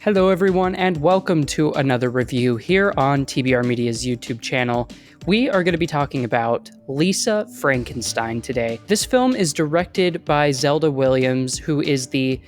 Hello everyone and welcome to another review here on TBR Media's YouTube channel. We are going to be talking about Lisa Frankenstein today. This film is directed by Zelda Williams, who is the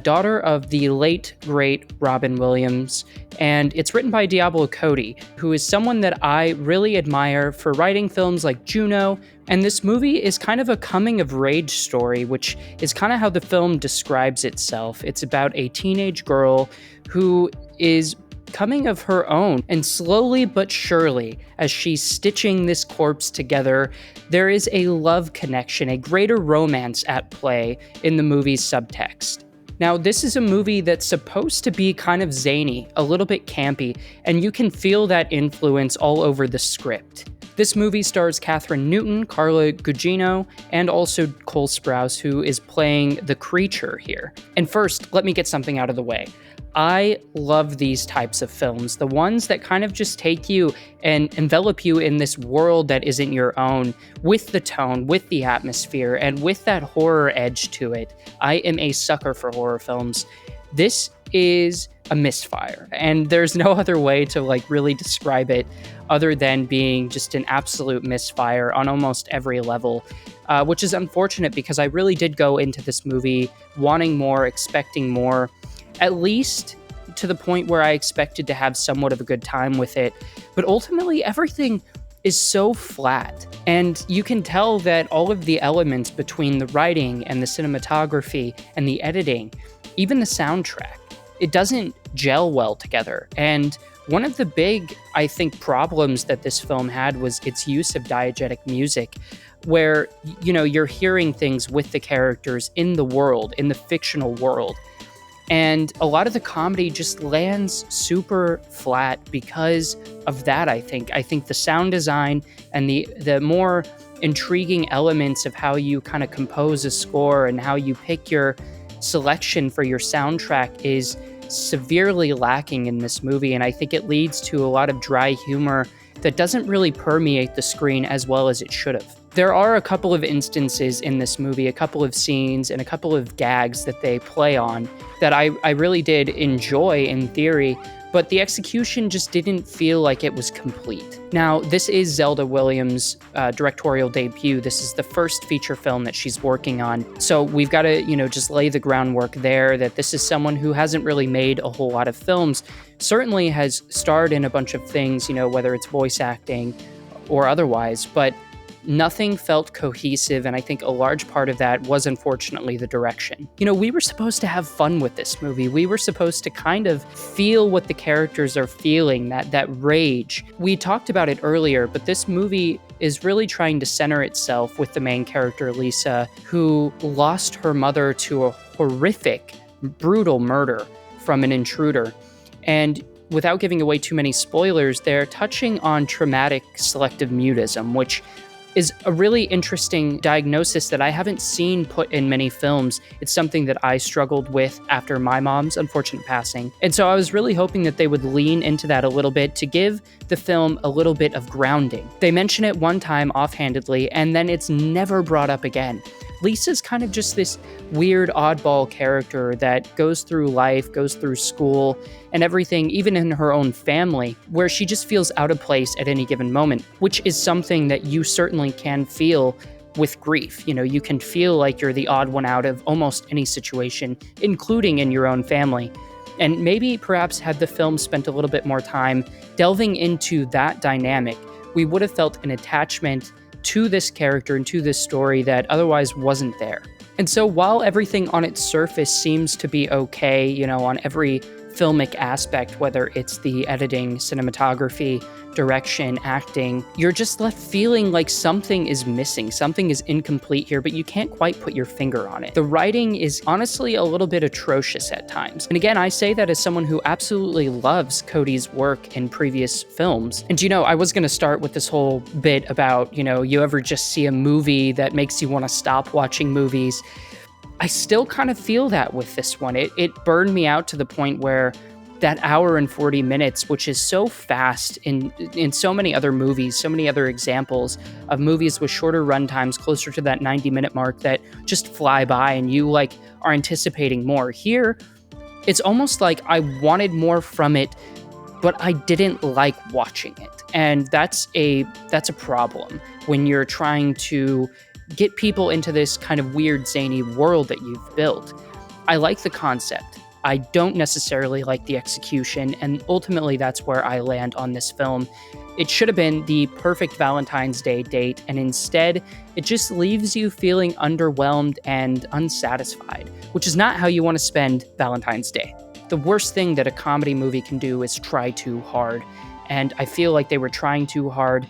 daughter of the late, great Robin Williams, and it's written by Diablo Cody, who is someone that I really admire for writing films like Juno, and this movie is kind of a coming-of-age story, which is kind of how the film describes itself. It's about a teenage girl who is coming of her own, and slowly but surely, as she's stitching this corpse together, there is a love connection, a greater romance at play in the movie's subtext. Now, this is a movie that's supposed to be kind of zany, a little bit campy, and you can feel that influence all over the script. This movie stars Katherine Newton, Carla Gugino, and also Cole Sprouse, who is playing the creature here. And first, let me get something out of the way. I love these types of films, the ones that kind of just take you and envelop you in this world that isn't your own, with the tone, with the atmosphere, and with that horror edge to it. I am a sucker for horror films. This is a misfire, and there's no other way to really describe it other than being just an absolute misfire on almost every level, which is unfortunate because I really did go into this movie wanting more, expecting more, at least to the point where I expected to have somewhat of a good time with it. But ultimately, everything is so flat. And you can tell that all of the elements between the writing and the cinematography and the editing, even the soundtrack, it doesn't gel well together. And one of the big, I think, problems that this film had was its use of diegetic music, where, you're hearing things with the characters in the world, in the fictional world. And a lot of the comedy just lands super flat because of that, I think. I think the sound design and the more intriguing elements of how you kind of compose a score and how you pick your selection for your soundtrack is severely lacking in this movie. And I think it leads to a lot of dry humor that doesn't really permeate the screen as well as it should have. There are a couple of instances in this movie, a couple of scenes and a couple of gags that they play on that I really did enjoy in theory, but the execution just didn't feel like it was complete. Now, this is Zelda Williams' directorial debut. This is the first feature film that she's working on. So we've got to, just lay the groundwork there that this is someone who hasn't really made a whole lot of films, certainly has starred in a bunch of things, whether it's voice acting or otherwise, but nothing felt cohesive, and I think a large part of that was, unfortunately, the direction. We were supposed to have fun with this movie. We were supposed to kind of feel what the characters are feeling, that rage. We talked about it earlier, but this movie is really trying to center itself with the main character, Lisa, who lost her mother to a horrific, brutal murder from an intruder. And without giving away too many spoilers, they're touching on traumatic selective mutism, which is a really interesting diagnosis that I haven't seen put in many films. It's something that I struggled with after my mom's unfortunate passing. And so I was really hoping that they would lean into that a little bit to give the film a little bit of grounding. They mention it one time offhandedly, and then it's never brought up again. Lisa's kind of just this weird oddball character that goes through life, goes through school, and everything, even in her own family, where she just feels out of place at any given moment, which is something that you certainly can feel with grief. You can feel like you're the odd one out of almost any situation, including in your own family. And maybe perhaps had the film spent a little bit more time delving into that dynamic, we would have felt an attachment to this character and to this story that otherwise wasn't there. And so while everything on its surface seems to be okay, on every filmic aspect, whether it's the editing, cinematography, direction, acting, you're just left feeling like something is missing, something is incomplete here, but you can't quite put your finger on it. The writing is honestly a little bit atrocious at times. And again, I say that as someone who absolutely loves Cody's work in previous films. And I was going to start with this whole bit about, you ever just see a movie that makes you want to stop watching movies. I still kind of feel that with this one. It burned me out to the point where that hour and 40 minutes, which is so fast in so many other movies, so many other examples of movies with shorter runtimes, closer to that 90-minute mark that just fly by and you are anticipating more. Here, It's almost like I wanted more from it, but I didn't like watching it. And that's a problem when you're trying to get people into this kind of weird zany world that you've built. I like the concept. I don't necessarily like the execution, and ultimately that's where I land on this film. It should have been the perfect Valentine's Day date, and instead, it just leaves you feeling underwhelmed and unsatisfied, which is not how you want to spend Valentine's Day. The worst thing that a comedy movie can do is try too hard, and I feel like they were trying too hard,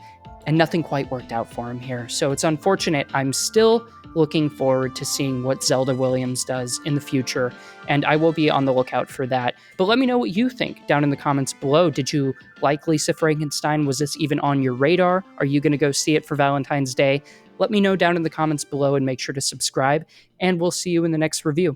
and nothing quite worked out for him here. So it's unfortunate. I'm still looking forward to seeing what Zelda Williams does in the future, and I will be on the lookout for that. But let me know what you think down in the comments below. Did you like Lisa Frankenstein? Was this even on your radar? Are you going to go see it for Valentine's Day? Let me know down in the comments below, and make sure to subscribe, and we'll see you in the next review.